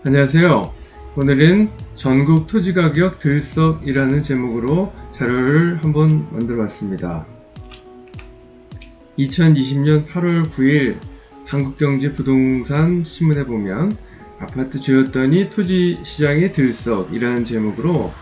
안녕하세요. 오늘은 전국 토지가격 들썩이라는 제목으로 자료를 한번 만들어 봤습니다. 2020년 8월 9일 한국경제부동산 신문에 보면 아파트 지었더니 토지시장의 들썩이라는 제목으로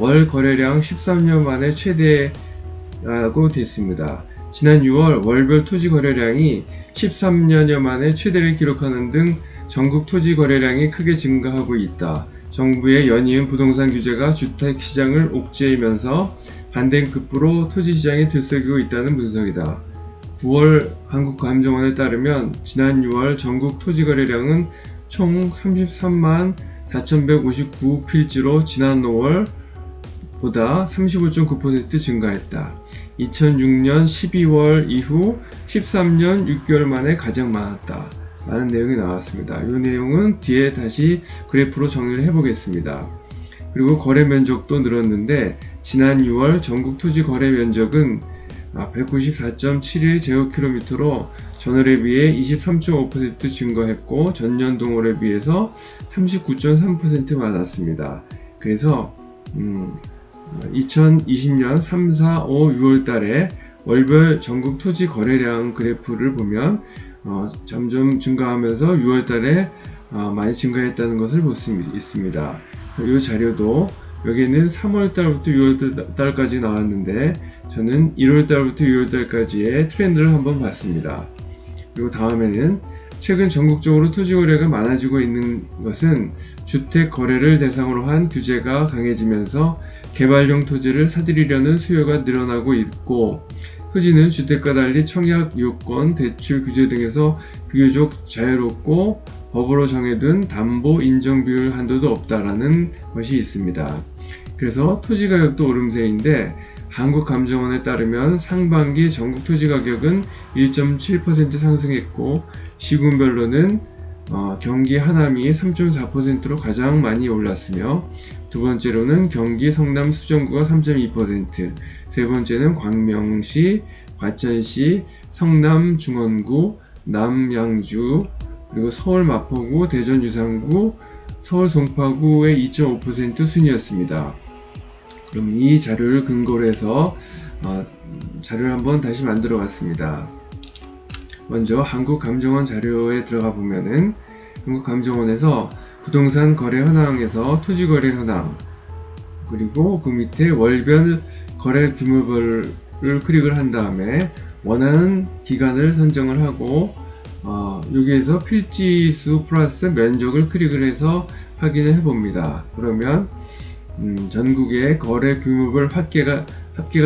월 거래량 13년 만에 최대라고 되어 있습니다. 지난 6월 월별 토지 거래량이 13년여 만에 최대를 기록하는 등 전국 토지 거래량이 크게 증가하고 있다. 정부의 연이은 부동산 규제가 주택시장을 옥죄이면서 반대급부로 토지시장이 들썩이고 있다는 분석이다. 9월 한국감정원에 따르면 지난 6월 전국 토지 거래량은 총 33만 4,159필지로 지난 5월보다 35.9% 증가했다. 2006년 12월 이후 13년 6개월 만에 가장 많았다. 라는 내용이 나왔습니다. 이 내용은 뒤에 다시 그래프로 정리를 해보겠습니다. 그리고 거래 면적도 늘었는데 지난 6월 전국 토지 거래 면적은 194.71제곱킬로미터로 전월에 비해 23.5% 증가했고 전년 동월에 비해서 39.3% 많았습니다. 그래서 2020년 3, 4, 5, 6월 달에 월별 전국 토지 거래량 그래프를 보면 점점 증가하면서 6월 달에 많이 증가했다는 것을 볼 수 있습니다. 이 자료도 여기는 3월 달부터 6월 달까지 나왔는데 저는 1월 달부터 6월 달까지의 트렌드를 한번 봤습니다. 그리고 다음에는 최근 전국적으로 토지 거래가 많아지고 있는 것은 주택 거래를 대상으로 한 규제가 강해지면서 개발용 토지를 사들이려는 수요가 늘어나고 있고 토지는 주택과 달리 청약, 요건, 대출 규제 등에서 비교적 자유롭고 법으로 정해둔 담보 인정 비율 한도도 없다라는 것이 있습니다. 그래서 토지 가격도 오름세인데 한국감정원에 따르면 상반기 전국 토지 가격은 1.7% 상승했고 시군별로는 경기 하남이 3.4%로 가장 많이 올랐으며 두 번째로는 경기 성남 수정구가 3.2%, 세 번째는 광명시, 과천시, 성남 중원구, 남양주, 그리고 서울 마포구, 대전 유상구, 서울 송파구의 2.5% 순이었습니다. 그럼 이 자료를 근거로 해서 자료를 한번 다시 만들어 봤습니다. 먼저 한국감정원 자료에 들어가 보면은 한국감정원에서 부동산 거래 현황에서 토지 거래 현황 그리고 그 밑에 월별 거래 규모별을 클릭을 한 다음에 원하는 기간을 선정을 하고 여기에서 필지수 플러스 면적을 클릭을 해서 확인을 해 봅니다. 그러면 전국의 거래 규모별 합계가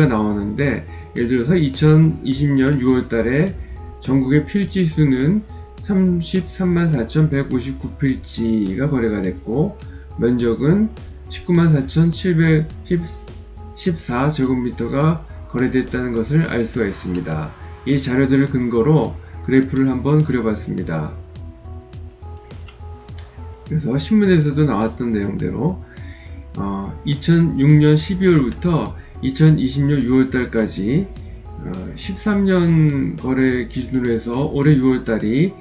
나오는데 예를 들어서 2020년 6월 달에 전국의 필지수는 334,159필지가 거래가 됐고 면적은 194,714제곱미터가 거래됐다는 것을 알 수가 있습니다. 이 자료들을 근거로 그래프를 한번 그려봤습니다. 그래서 신문에서도 나왔던 내용대로 2006년 12월부터 2020년 6월달까지 13년 거래 기준으로 해서 올해 6월달이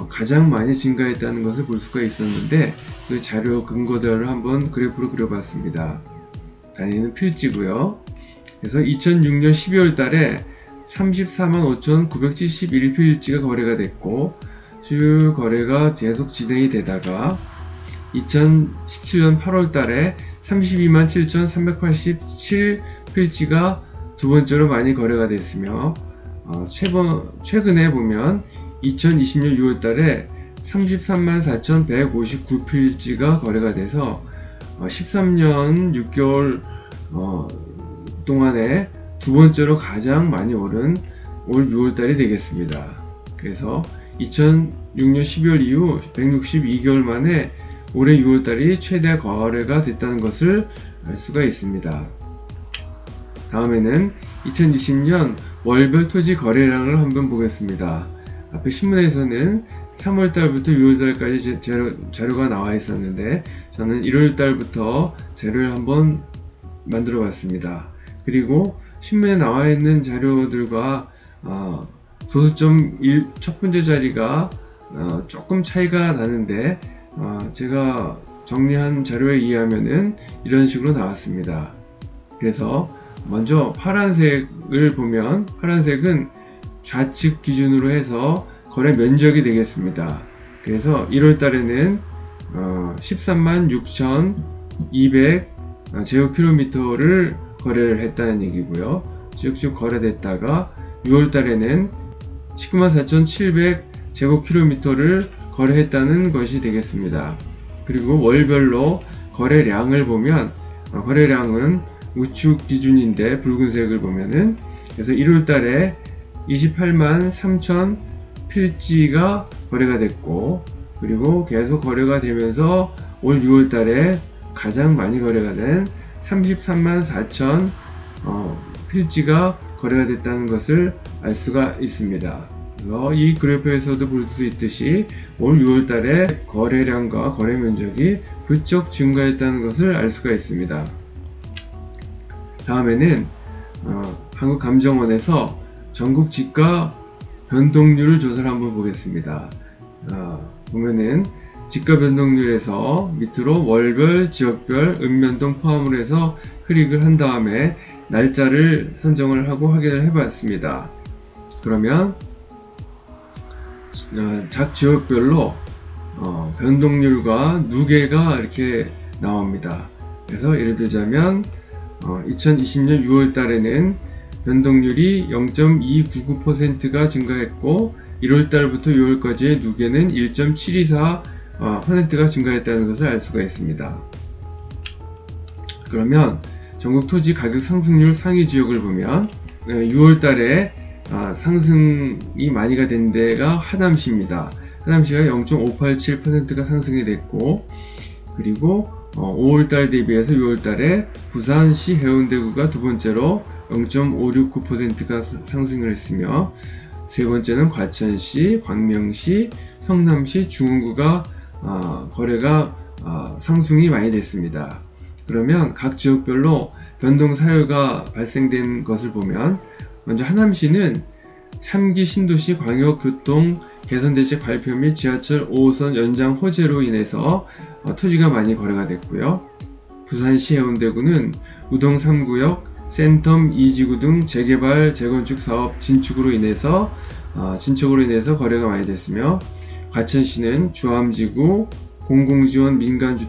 가장 많이 증가했다는 것을 볼 수가 있었는데 그 자료 근거들을 한번 그래프로 그려봤습니다. 단위는 필지고요. 그래서 2006년 12월 달에 345,971필지가 거래가 됐고 수요 거래가 계속 진행이 되다가 2017년 8월 달에 327,387필지가 두 번째로 많이 거래가 됐으며 최근에 보면 2020년 6월 달에 334,159필지가 거래가 돼서 13년 6개월 동안에 두 번째로 가장 많이 오른 올 6월 달이 되겠습니다. 그래서 2006년 12월 이후 162개월 만에 올해 6월 달이 최대 거래가 됐다는 것을 알 수가 있습니다. 다음에는 2020년 월별 토지 거래량을 한번 보겠습니다. 앞에 신문에서는 3월달부터 6월달까지 자료가 나와 있었는데 저는 1월달부터 자료를 한번 만들어 봤습니다. 그리고 신문에 나와 있는 자료들과 소수점 첫 번째 자리가 조금 차이가 나는데 제가 정리한 자료에 의하면은 이런 식으로 나왔습니다. 그래서 먼저 파란색을 보면, 파란색은 좌측 기준으로 해서 거래 면적이 되겠습니다. 그래서 1월 달에는 13만 6,200 제곱킬로미터를 거래를 했다는 얘기고요. 쭉쭉 거래됐다가 6월 달에는 19만 4,700 제곱킬로미터를 거래했다는 것이 되겠습니다. 그리고 월별로 거래량을 보면, 거래량은 우측 기준인데 붉은색을 보면은, 그래서 1월 달에 28만 3천 필지가 거래가 됐고, 그리고 계속 거래가 되면서 올 6월 달에 가장 많이 거래가 된 33만 4천 필지가 거래가 됐다는 것을 알 수가 있습니다. 그래서 이 그래프에서도 볼 수 있듯이 올 6월 달에 거래량과 거래 면적이 부쩍 증가했다는 것을 알 수가 있습니다. 다음에는 한국감정원에서 전국 지가 변동률을 조사를 한번 보겠습니다. 보면은 지가 변동률에서 밑으로 월별, 지역별, 읍면동 포함을 해서 클릭을 한 다음에 날짜를 선정을 하고 확인을 해봤습니다. 그러면 각 지역별로 변동률과 누계가 이렇게 나옵니다. 그래서 예를 들자면 2020년 6월 달에는 변동률이 0.299%가 증가했고 1월 달부터 6월까지의 누계는 1.724%가 증가했다는 것을 알 수가 있습니다. 그러면 전국 토지 가격 상승률 상위 지역을 보면 6월 달에 상승이 많이가 된 데가 하남시입니다. 하남시가 0.587%가 상승이 됐고, 그리고 5월달 대비해서 6월달에 부산시 해운대구가 두 번째로 0.569%가 상승을 했으며, 세 번째는 과천시, 광명시, 성남시, 중원구가 거래가 상승이 많이 됐습니다. 그러면 각 지역별로 변동 사유가 발생된 것을 보면, 먼저 하남시는 3기 신도시 광역교통 개선대책 발표 및 지하철 5호선 연장 호재로 인해서 토지가 많이 거래가 됐고요. 부산시 해운대구는 우동 3구역, 센텀 2지구 등 재개발, 재건축 사업 진축으로 인해서 거래가 많이 됐으며, 과천시는 주암지구, 공공지원 민간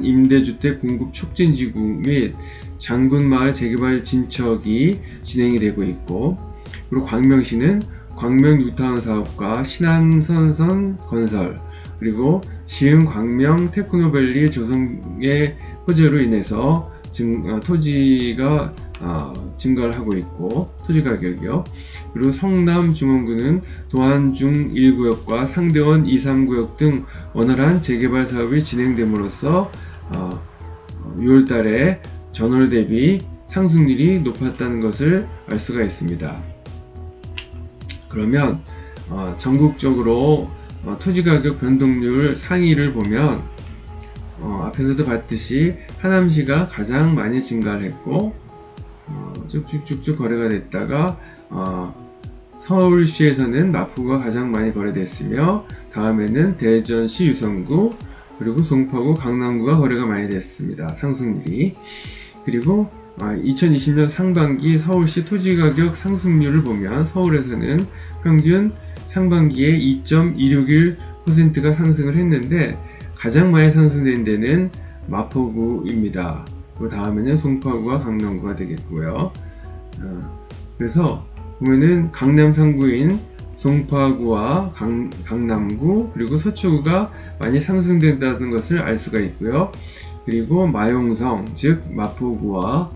임대주택 공급 촉진지구 및 장군마을 재개발 진척이 진행이 되고 있고, 그리고 광명시는 광명 뉴타운 사업과 신안선선 건설, 그리고 시흥 광명 테크노밸리 조성의 호재로 인해서 토지가 증가를 하고 있고, 토지 가격이요. 그리고 성남 중원구는 도안중 1구역과 상대원 2, 3구역 등 원활한 재개발 사업이 진행됨으로써 6월달에 전월 대비 상승률이 높았다는 것을 알 수가 있습니다. 그러면 전국적으로 토지가격 변동률 상위를 보면 앞에서도 봤듯이 하남시가 가장 많이 증가를 했고, 쭉쭉쭉쭉 거래가 됐다가 서울시에서는 마포구가 가장 많이 거래됐으며, 다음에는 대전시 유성구, 그리고 송파구, 강남구가 거래가 많이 됐습니다. 상승률이. 그리고 2020년 상반기 서울시 토지가격 상승률을 보면, 서울에서는 평균 상반기에 2.261%가 상승을 했는데, 가장 많이 상승된 데는 마포구입니다. 그 다음에는 송파구와 강남구가 되겠고요. 그래서 보면은 강남 상구인 송파구와 강남구, 그리고 서초구가 많이 상승된다는 것을 알 수가 있고요. 그리고 마용성, 즉 마포구와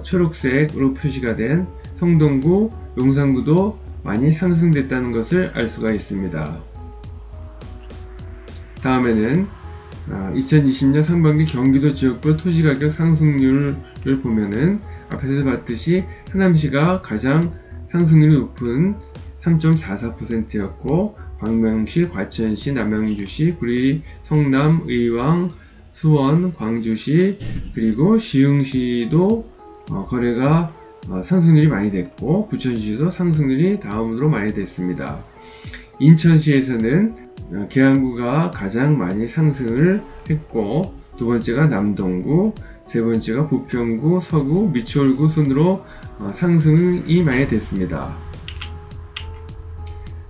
초록색으로 표시가 된 성동구, 용산구도 많이 상승됐다는 것을 알 수가 있습니다. 다음에는 2020년 상반기 경기도 지역별 토지가격 상승률을 보면은 앞에서 봤듯이 하남시가 가장 상승률이 높은 3.44%였고, 광명시, 과천시, 남양주시, 구리, 성남, 의왕, 수원, 광주시, 그리고 시흥시도 상승률이 많이 됐고, 부천시도 상승률이 다음으로 많이 됐습니다. 인천시에서는 계양구가 가장 많이 상승을 했고, 두 번째가 남동구, 세 번째가 부평구, 서구, 미추홀구 순으로 상승이 많이 됐습니다.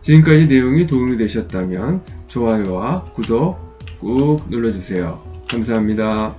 지금까지 내용이 도움이 되셨다면 좋아요와 구독 꾹 눌러주세요. 감사합니다.